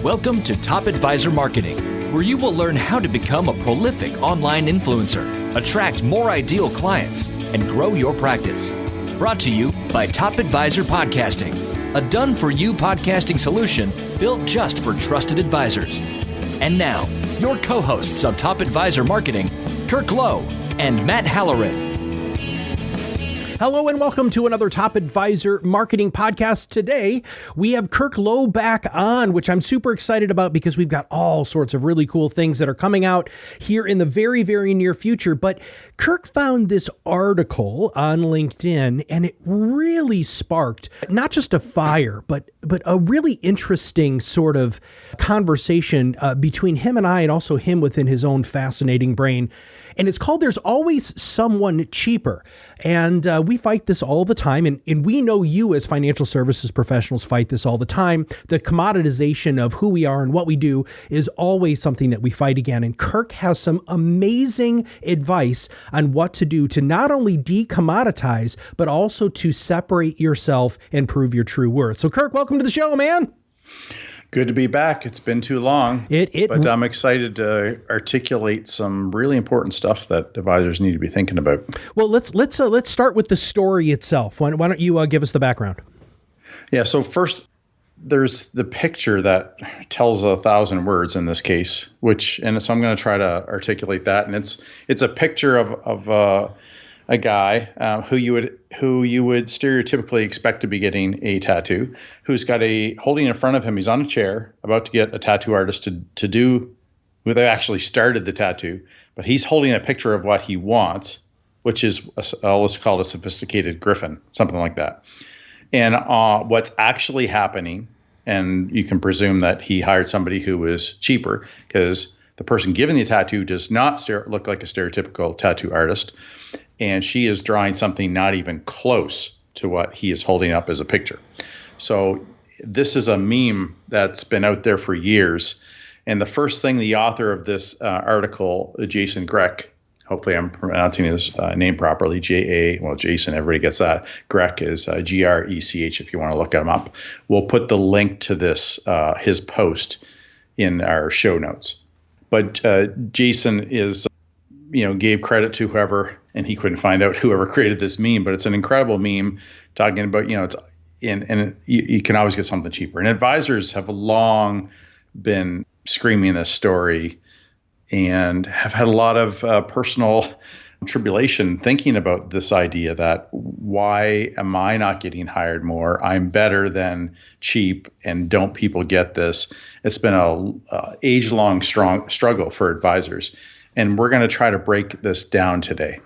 Welcome to Top Advisor Marketing, where you will learn how to become a prolific online influencer, attract more ideal clients, and grow your practice. Brought to you by Top Advisor Podcasting, a done-for-you podcasting solution built just for trusted advisors. And now, your co-hosts of Top Advisor Marketing, Kirk Lowe and Matt Halloran. Hello and welcome to another Top Advisor Marketing podcast. Today, we have Kirk Lowe back on, which I'm super excited about because we've got all sorts of really cool things that are coming out here in the very, very near future. But Kirk found this article on LinkedIn and it really sparked not just a fire, but a really interesting sort of conversation between him and I, and also him within his own fascinating brain. And it's called There's Always Someone Cheaper. And we fight this all the time. And we know you as financial services professionals fight this all the time. The commoditization of who we are and what we do is always something that we fight again. And Kirk has some amazing advice on what to do to not only decommoditize, but also to separate yourself and prove your true worth. So Kirk, welcome to the show, man. Good to be back. It's been too long, but I'm excited to articulate some really important stuff that advisors need to be thinking about. Well, let's start with the story itself. Why don't you give us the background? Yeah. So first, there's the picture that tells 1,000 words in this case, and so I'm going to try to articulate that. And it's a picture of a guy who you would stereotypically expect to be getting a tattoo, who's got holding in front of him. He's on a chair about to get a tattoo artist to do. Well, they actually started the tattoo, but he's holding a picture of what he wants, which is let's call it a sophisticated griffin, something like that. And what's actually happening, and you can presume that he hired somebody who was cheaper, because the person giving the tattoo does not look like a stereotypical tattoo artist. And she is drawing something not even close to what he is holding up as a picture. So this is a meme that's been out there for years. And the first thing the author of this article, Jason Grech, hopefully I'm pronouncing his name properly, Jason, everybody gets that. Grech is Grech if you want to look him up. We'll put the link to this, his post, in our show notes. But Jason gave credit to whoever, and he couldn't find out whoever created this meme, but it's an incredible meme talking about, you can always get something cheaper. And advisors have long been screaming this story and have had a lot of personal tribulation thinking about this idea that why am I not getting hired more? I'm better than cheap, and don't people get this? It's been a age-long struggle for advisors. And we're going to try to break this down today.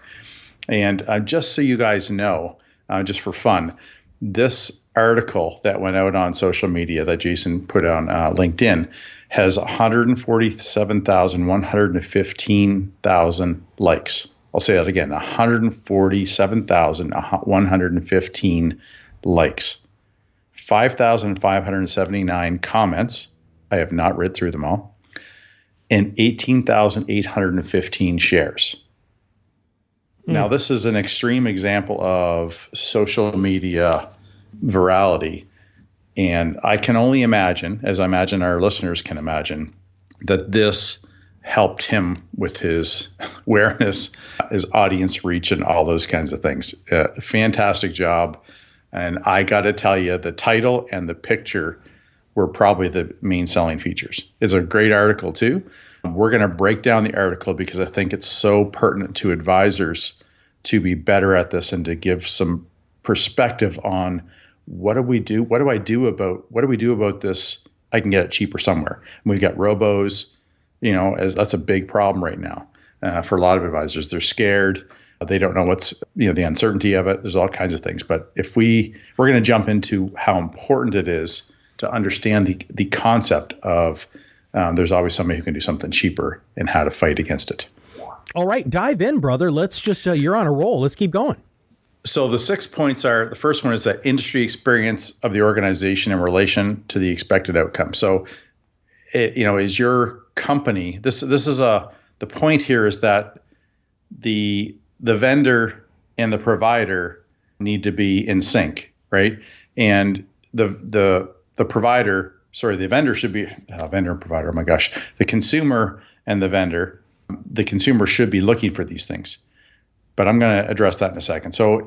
And just so you guys know, just for fun, this article that went out on social media that Jason put on LinkedIn has 147,115,000 likes. I'll say that again, 147,115 likes. 5,579 comments. I have not read through them all. And 18,815 shares. Now, this is an extreme example of social media virality. And I can only imagine, as I imagine our listeners can imagine, that this helped him with his awareness, his audience reach, and all those kinds of things. Fantastic job. And I got to tell you, the title and the picture were probably the main selling features. It's a great article too. We're going to break down the article because I think it's so pertinent to advisors to be better at this and to give some perspective on what do we do? What do we do about this? I can get it cheaper somewhere. And we've got robos, as that's a big problem right now for a lot of advisors. They're scared. They don't know what's, the uncertainty of it. There's all kinds of things. But if we're going to jump into how important it is to understand the concept of there's always somebody who can do something cheaper and how to fight against it. All right, dive in, brother. Let's just, you're on a roll. Let's keep going. So the 6 points are, the first one is the industry experience of the organization in relation to the expected outcome. So, is your company, this is the point here is that the vendor and the provider need to be in sync, right? And the provider the vendor should be vendor and provider. Oh my gosh, the consumer and the vendor. The consumer should be looking for these things, but I'm going to address that in a second. So,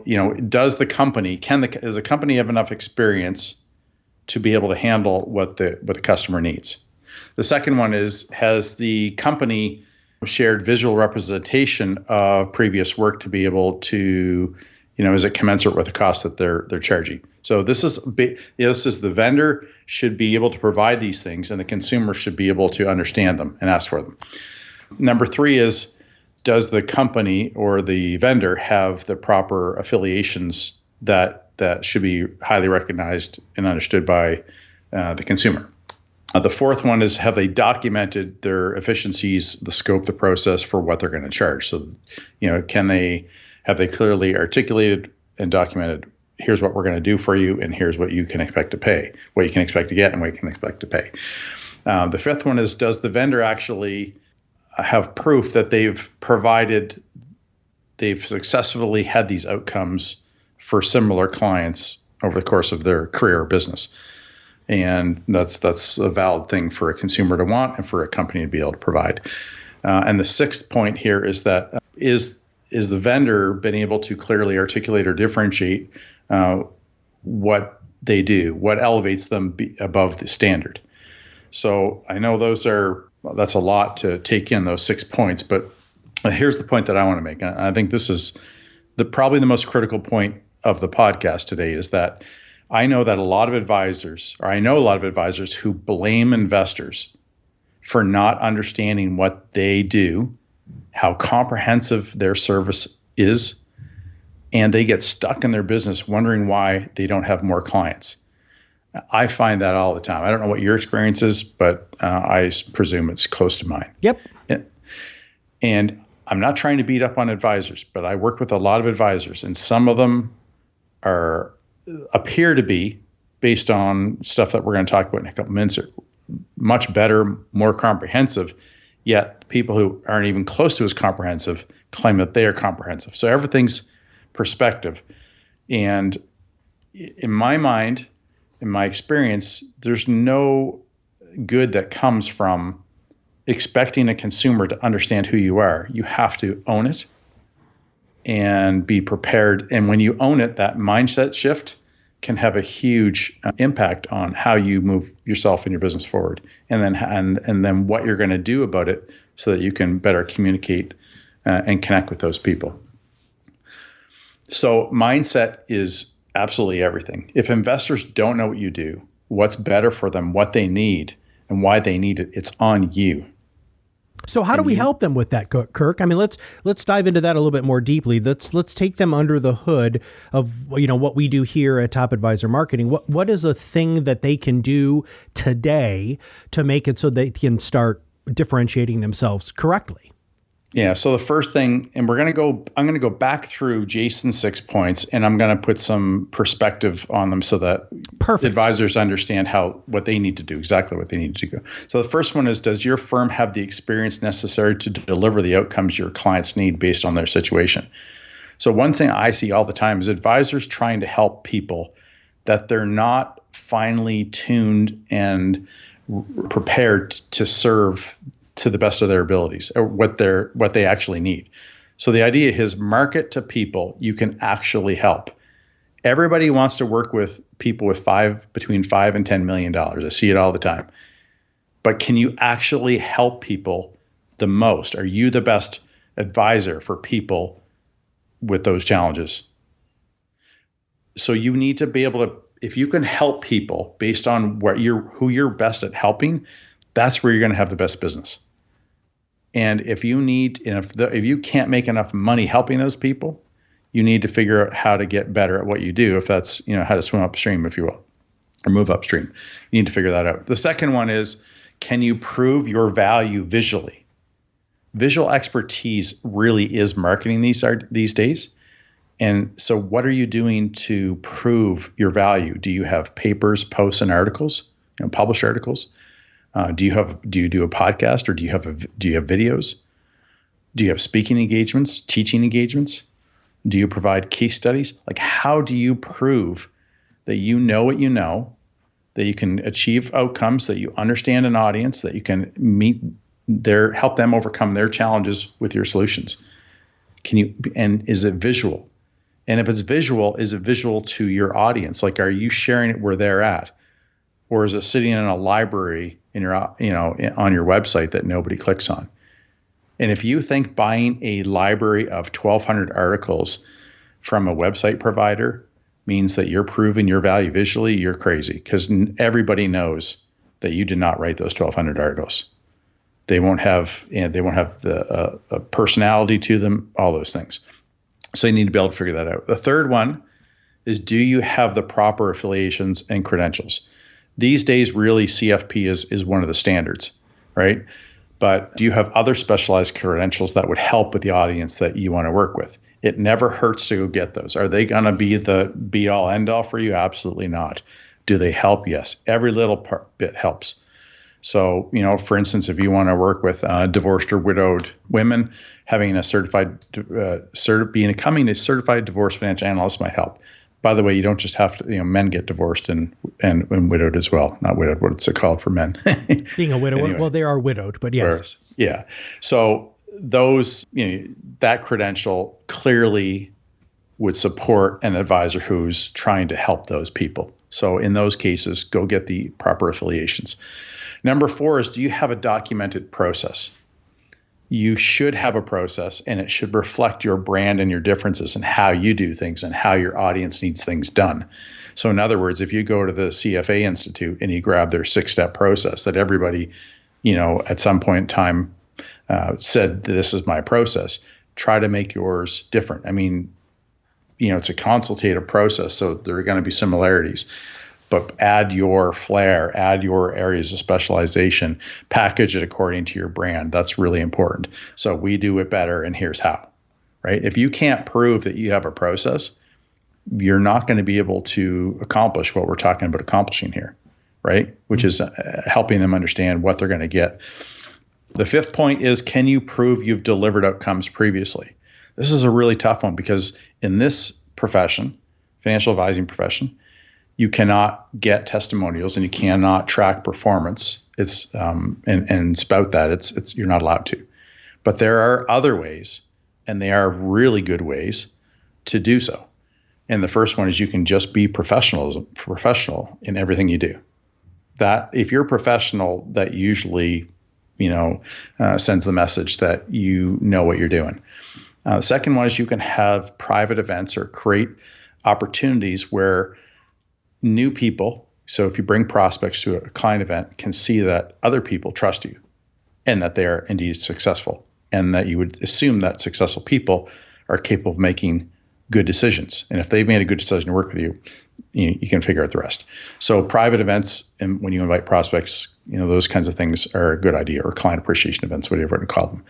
does the company does the company have enough experience to be able to handle what the customer needs? The second one is, has the company shared visual representation of previous work to be able to, is it commensurate with the cost that they're charging? So this is the vendor should be able to provide these things, and the consumer should be able to understand them and ask for them. Number 3 is, does the company or the vendor have the proper affiliations that should be highly recognized and understood by the consumer? The fourth one is, have they documented their efficiencies, the scope, the process for what they're going to charge? So, have they clearly articulated and documented, here's what we're going to do for you, and here's what you can expect to pay, what you can expect to get, and what you can expect to pay. The fifth one is, does the vendor actually have proof that they've successfully had these outcomes for similar clients over the course of their career or business? And that's a valid thing for a consumer to want and for a company to be able to provide. And the sixth point here is that is the vendor been able to clearly articulate or differentiate what they do, what elevates them above the standard? So I know that's a lot to take in, those 6 points, but here's the point that I want to make. And I think this is probably the most critical point of the podcast today, is that I know a lot of advisors who blame investors for not understanding what they do, how comprehensive their service is, and they get stuck in their business wondering why they don't have more clients. I find that all the time. I don't know what your experience is, but I presume it's close to mine. Yep. And I'm not trying to beat up on advisors, but I work with a lot of advisors, and some of them appear to be, based on stuff that we're going to talk about in a couple minutes, are much better, more comprehensive, yet people who aren't even close to as comprehensive claim that they are comprehensive. So everything's perspective. And in my mind, in my experience, there's no good that comes from expecting a consumer to understand who you are. You have to own it and be prepared. And when you own it, that mindset shift can have a huge impact on how you move yourself and your business forward, and then what you're going to do about it so that you can better communicate and connect with those people. So mindset is absolutely everything. If investors don't know what you do, what's better for them, what they need, and why they need it, it's on you. So how do we help them with that, Kirk? I mean, let's dive into that a little bit more deeply. Let's take them under the hood of what we do here at Top Advisor Marketing. What is a thing that they can do today to make it so they can start differentiating themselves correctly? Yeah. So the first thing, and I'm going to go back through Jason's 6 points, and I'm going to put some perspective on them so that advisors understand what they need to do, exactly what they need to do. So the first one is, does your firm have the experience necessary to deliver the outcomes your clients need based on their situation? So one thing I see all the time is advisors trying to help people that they're not finely tuned and prepared to serve to the best of their abilities, or what they actually need. So the idea is, market to people you can actually help. Everybody wants to work with people with between $5 and $10 million. I see it all the time. But can you actually help people the most? Are you the best advisor for people with those challenges? So you need to be able to, if you can help people based on who you're best at helping, that's where you're going to have the best business. And if you can't make enough money helping those people, you need to figure out how to get better at what you do. If that's, how to swim upstream, if you will, or move upstream, you need to figure that out. The second one is, can you prove your value visually? Visual expertise really is marketing these days. And so what are you doing to prove your value? Do you have papers, posts, and articles, published articles? Do you do a podcast, or do you have videos? Do you have speaking engagements, teaching engagements? Do you provide case studies? Like, how do you prove that you know what you know, that you can achieve outcomes, that you understand an audience, that you can help them overcome their challenges with your solutions? And is it visual? And if it's visual, is it visual to your audience? Like, are you sharing it where they're at? Or is it sitting in a library on your website that nobody clicks on? And if you think buying a library of 1,200 articles from a website provider means that you're proving your value visually, you're crazy, because everybody knows that you did not write those 1,200 articles. They won't have the personality to them, all those things. So you need to be able to figure that out. The third one is, do you have the proper affiliations and credentials? These days, really, CFP is one of the standards, right? But do you have other specialized credentials that would help with the audience that you want to work with? It never hurts to go get those. Are they going to be the be-all, end-all for you? Absolutely not. Do they help? Yes. Every little bit helps. So, for instance, if you want to work with divorced or widowed women, having becoming a certified divorce financial analyst might help. By the way, you don't just have to, men get divorced and widowed as well. Not widowed, what's it called for men? Being a widower, anyway. Well, they are widowed, but yes. Whereas, yeah. So those, that credential clearly would support an advisor who's trying to help those people. So in those cases, go get the proper affiliations. Number 4 is, do you have a documented process? You should have a process, and it should reflect your brand and your differences and how you do things and how your audience needs things done. So in other words, if you go to the CFA Institute and you grab their 6-step process that everybody, at some point in time said, this is my process, try to make yours different. I mean, it's a consultative process, so there are going to be similarities. But add your flair, add your areas of specialization, package it according to your brand. That's really important. So we do it better, and here's how, right? If you can't prove that you have a process, you're not going to be able to accomplish what we're talking about accomplishing here, right? Which is helping them understand what they're going to get. The 5th point is, can you prove you've delivered outcomes previously? This is a really tough one, because in this profession, financial advising profession, you cannot get testimonials and you cannot track performance. It's and spout that. It's you're not allowed to. But there are other ways, and they are really good ways to do so. And the first one is, you can just be professional in everything you do. That if you're professional, that usually sends the message that you know what you're doing. The second one is, you can have private events or create opportunities where new people, so if you bring prospects to a client event, can see that other people trust you and that they are indeed successful, and that you would assume that successful people are capable of making good decisions. And if they've made a good decision to work with you, you can figure out the rest. So private events, and when you invite prospects, those kinds of things are a good idea, or client appreciation events, whatever you want to call them.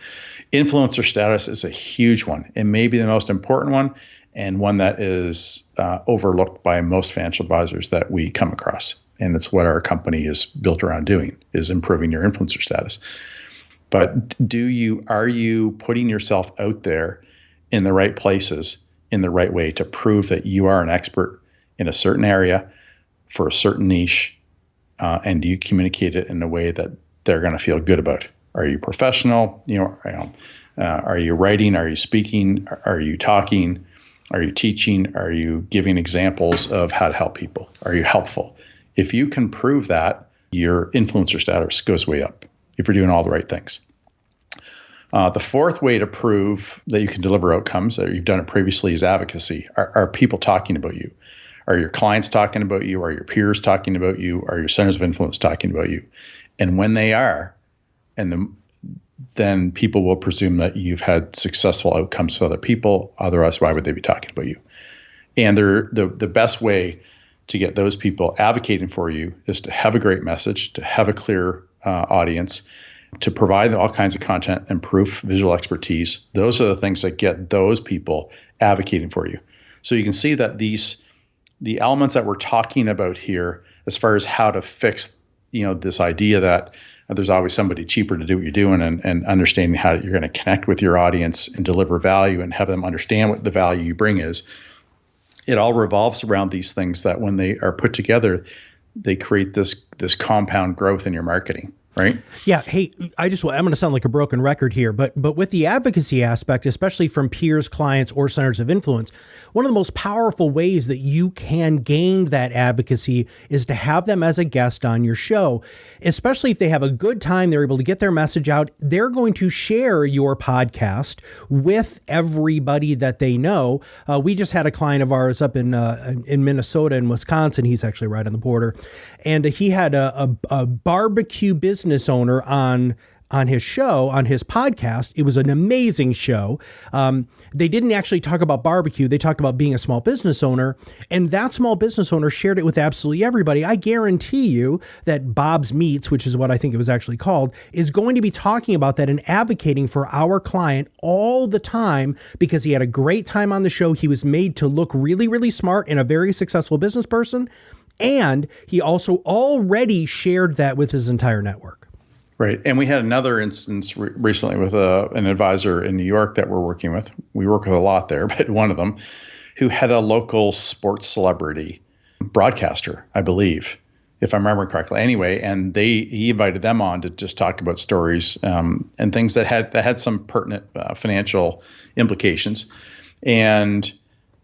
Influencer status is a huge one. It may be the most important one, and one that is overlooked by most financial advisors that we come across. And it's what our company is built around doing, is improving your influencer status. But are you putting yourself out there in the right places, in the right way, to prove that you are an expert in a certain area for a certain niche? And do you communicate it in a way that they're going to feel good about? Are you professional? Are you writing? Are you speaking? Are you talking? Are you teaching? Are you giving examples of how to help people? Are you helpful? If you can prove that, your influencer status goes way up if you're doing all the right things. The 4th way to prove that you can deliver outcomes, or you've done it previously, is advocacy. Are people talking about you? Are your clients talking about you? Are your peers talking about you? Are your centers of influence talking about you? And when they are, then people will presume that you've had successful outcomes with other people. Otherwise, why would they be talking about you? And the best way to get those people advocating for you is to have a great message, to have a clear audience, to provide all kinds of content and proof, visual expertise. Those are the things that get those people advocating for you. So you can see that the elements that we're talking about here, as far as how to fix, this idea that there's always somebody cheaper to do what you're doing, and understanding how you're going to connect with your audience and deliver value and have them understand what the value you bring is. It all revolves around these things that, when they are put together, they create this compound growth in your marketing, right? Yeah. Hey, I'm going to sound like a broken record here, but with the advocacy aspect, especially from peers, clients, or centers of influence, one of the most powerful ways that you can gain that advocacy is to have them as a guest on your show, especially if they have a good time, they're able to get their message out. They're going to share your podcast with everybody that they know. We just had a client of ours up in Minnesota and Wisconsin. He's actually right on the border. And he had a barbecue business owner on his show, on his podcast. It was an amazing show. They didn't actually talk about barbecue. They talked about being a small business owner, and that small business owner shared it with absolutely everybody. I guarantee you that Bob's Meats, which is what I think it was actually called, is going to be talking about that and advocating for our client all the time because he had a great time on the show. He was made to look really, really smart and a very successful business person. And he also already shared that with his entire network. Right. And we had another instance recently with an advisor in New York that we're working with. We work with a lot there, but one of them who had a local sports celebrity broadcaster, I believe, if I remember correctly. Anyway, and he invited them on to just talk about stories and things that had some pertinent financial implications. And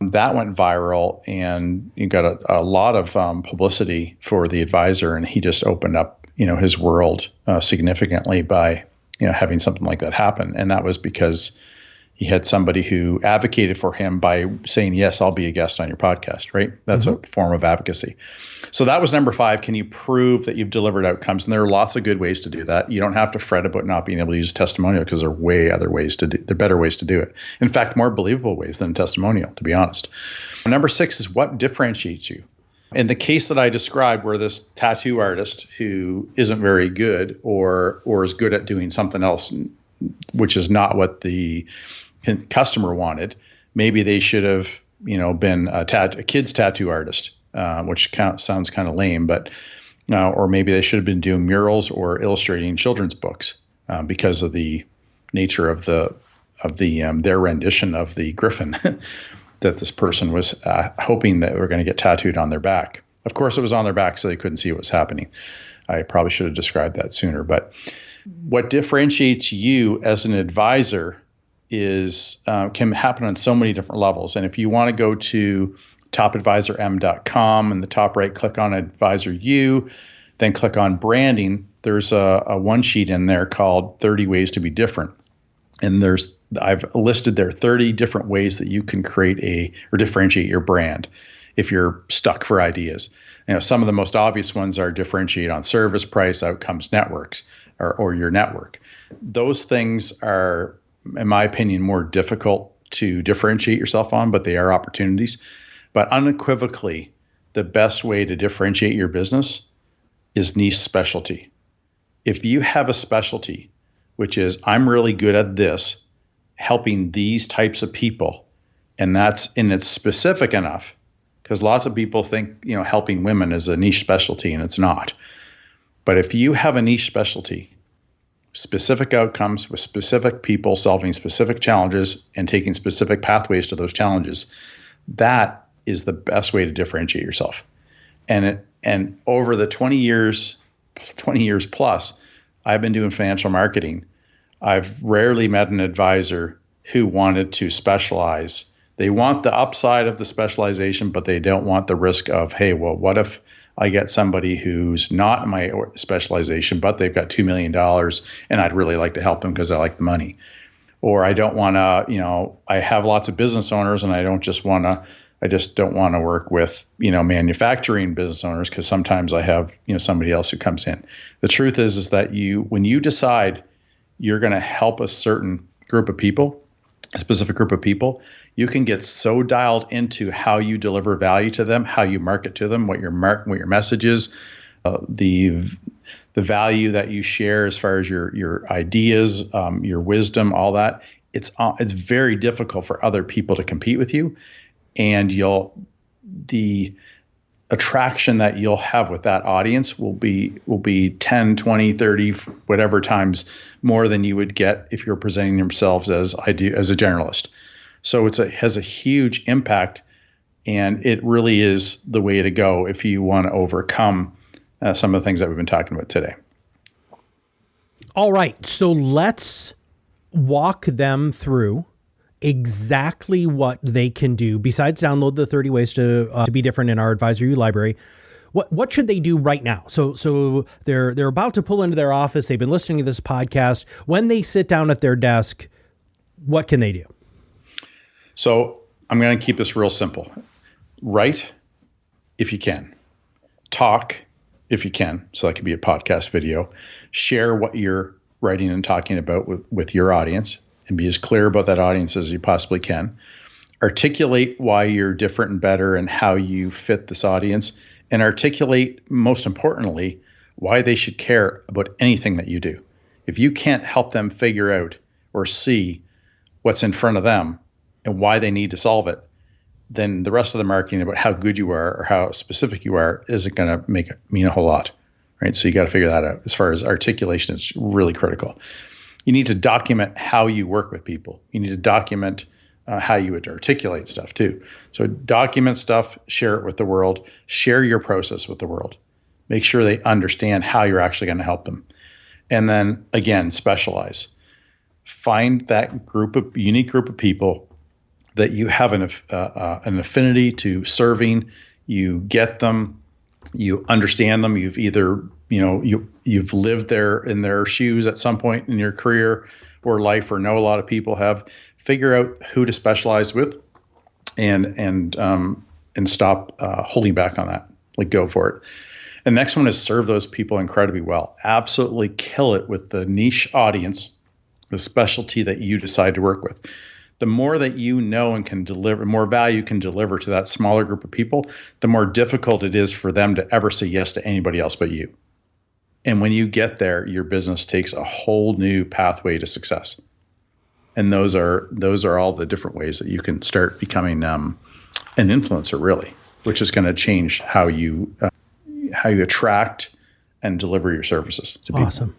that went viral, and you got a lot of publicity for the advisor, and he just opened up his world significantly by having something like that happen. And that was because he had somebody who advocated for him by saying, yes, I'll be a guest on your podcast, right? That's a form of advocacy. So that was number 5. Can you prove that you've delivered outcomes? And there are lots of good ways to do that. You don't have to fret about not being able to use a testimonial because there are better ways to do it. In fact, more believable ways than a testimonial, to be honest. Number 6 is what differentiates you. In the case that I described, where this tattoo artist who isn't very good or is good at doing something else, which is not what the customer wanted, maybe they should have, been a kid's tattoo artist, which sounds kind of lame, but or maybe they should have been doing murals or illustrating children's books because of the nature of their rendition of the griffin. That this person was hoping that we're going to get tattooed on their back. Of course, it was on their back, so they couldn't see what was happening. I probably should have described that sooner. But what differentiates you as an advisor can happen on so many different levels. And if you want to go to topadvisorm.com, in the top right, click on Advisor You, then click on Branding. There's a one sheet in there called 30 Ways to Be Different. And I've listed there 30 different ways that you can create or differentiate your brand if you're stuck for ideas. Some of the most obvious ones are differentiate on service, price, outcomes, networks, or your network. Those things are, in my opinion, more difficult to differentiate yourself on, but they are opportunities. But unequivocally, the best way to differentiate your business is niche specialty. If you have a specialty, which is I'm really good at this, helping these types of people, and it's specific enough, because lots of people think helping women is a niche specialty, and it's not. But if you have a niche specialty, specific outcomes with specific people solving specific challenges and taking specific pathways to those challenges, that is the best way to differentiate yourself. And over the 20 years plus I've been doing financial marketing, I've rarely met an advisor who wanted to specialize. They want the upside of the specialization, but they don't want the risk of, hey, well, what if I get somebody who's not in my specialization, but they've got $2 million and I'd really like to help them because I like the money. Or I don't want to, I have lots of business owners and I just don't want to work with, manufacturing business owners because sometimes I have, somebody else who comes in. The truth is that when you decide you're going to help a certain group of people, a specific group of people, you can get so dialed into how you deliver value to them, how you market to them, what your message is, the value that you share as far as your ideas, your wisdom, all that. It's very difficult for other people to compete with you, and the attraction that you'll have with that audience will be 10, 20, 30, whatever times more than you would get if you're presenting yourselves as a generalist. So it has a huge impact, and it really is the way to go if you want to overcome some of the things that we've been talking about today. All right. So let's walk them through exactly what they can do besides download the 30 ways to be different in our advisory library. What should they do right now? So they're about to pull into their office. They've been listening to this podcast. When they sit down at their desk, what can they do? So I'm going to keep this real simple. Write if you can. Talk if you can. So that could be a podcast video. Share what you're writing and talking about with your audience and be as clear about that audience as you possibly can. Articulate why you're different and better and how you fit this audience. And articulate, most importantly, why they should care about anything that you do. If you can't help them figure out or see what's in front of them and why they need to solve it, then the rest of the marketing about how good you are or how specific you are isn't going to mean a whole lot, right? So you got to figure that out. As far as articulation, it's really critical. You need to document how you work with people. You need to document how you would articulate stuff too. So document stuff, share it with the world, share your process with the world. Make sure they understand how you're actually going to help them. And then again, specialize. Find that unique group of people that you have an affinity to serving. You get them, you understand them. You've either, you've lived in their shoes at some point in your career or life, or know a lot of people have. Figure out who to specialize with, and stop holding back on that. Like, go for it. And next one is serve those people incredibly well. Absolutely kill it with the niche audience, the specialty that you decide to work with. The more that you know and can deliver, more value can deliver to that smaller group of people, the more difficult it is for them to ever say yes to anybody else but you. And when you get there, your business takes a whole new pathway to success. And those are all the different ways that you can start becoming an influencer, really, which is going to change how you attract and deliver your services to people. Awesome.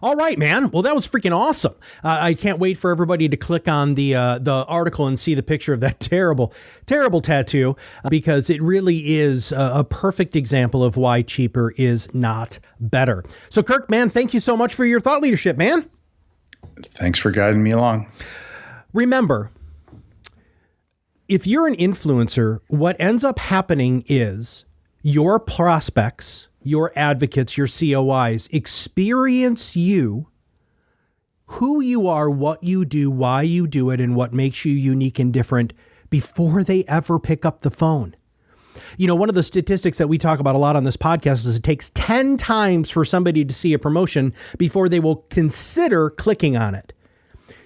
All right, man. Well, that was freaking awesome. I can't wait for everybody to click on the article and see the picture of that terrible, terrible tattoo, because it really is a perfect example of why cheaper is not better. So, Kirk, man, thank you so much for your thought leadership, man. Thanks for guiding me along. Remember, if you're an influencer, what ends up happening is your prospects, your advocates, your COIs experience you, who you are, what you do, why you do it, and what makes you unique and different before they ever pick up the phone. One of the statistics that we talk about a lot on this podcast is it takes 10 times for somebody to see a promotion before they will consider clicking on it.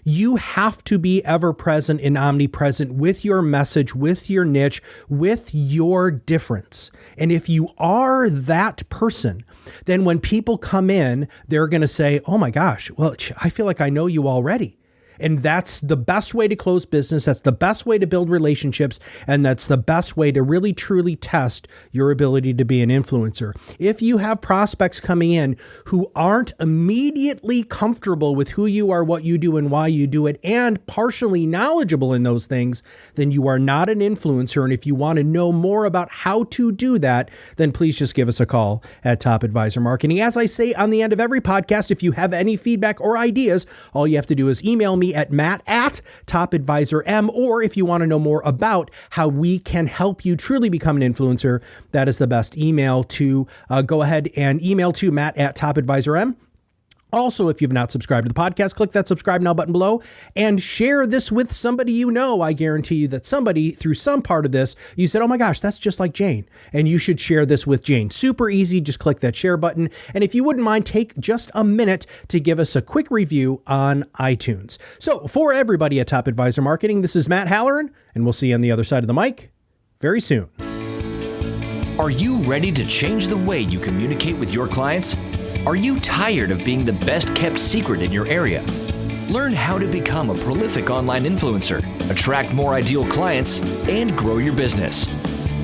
You have to be ever present and omnipresent with your message, with your niche, with your difference. And if you are that person, then when people come in, they're going to say, oh my gosh, well, I feel like I know you already. And that's the best way to close business. That's the best way to build relationships. And that's the best way to really, truly test your ability to be an influencer. If you have prospects coming in who aren't immediately comfortable with who you are, what you do, and why you do it, and partially knowledgeable in those things, then you are not an influencer. And if you want to know more about how to do that, then please just give us a call at Top Advisor Marketing. As I say on the end of every podcast, if you have any feedback or ideas, all you have to do is email me at matt@topadvisorm, or if you want to know more about how we can help you truly become an influencer, that is the best email to go ahead and email to matt@topadvisorm. Also, if you've not subscribed to the podcast, click that subscribe now button below and share this with somebody you know. I guarantee you that somebody, through some part of this, you said, oh my gosh, that's just like Jane. And you should share this with Jane. Super easy. Just click that share button. And if you wouldn't mind, take just a minute to give us a quick review on iTunes. So for everybody at Top Advisor Marketing, this is Matt Halloran, and we'll see you on the other side of the mic very soon. Are you ready to change the way you communicate with your clients? Are you tired of being the best kept secret in your area? Learn how to become a prolific online influencer, attract more ideal clients, and grow your business.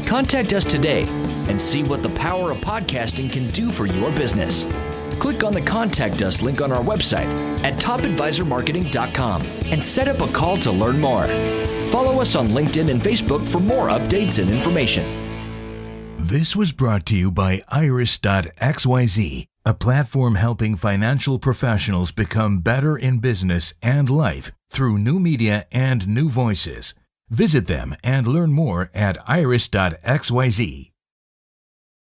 Contact us today and see what the power of podcasting can do for your business. Click on the Contact Us link on our website at topadvisormarketing.com and set up a call to learn more. Follow us on LinkedIn and Facebook for more updates and information. This was brought to you by Iris.xyz, a platform helping financial professionals become better in business and life through new media and new voices. Visit them and learn more at Iris.xyz.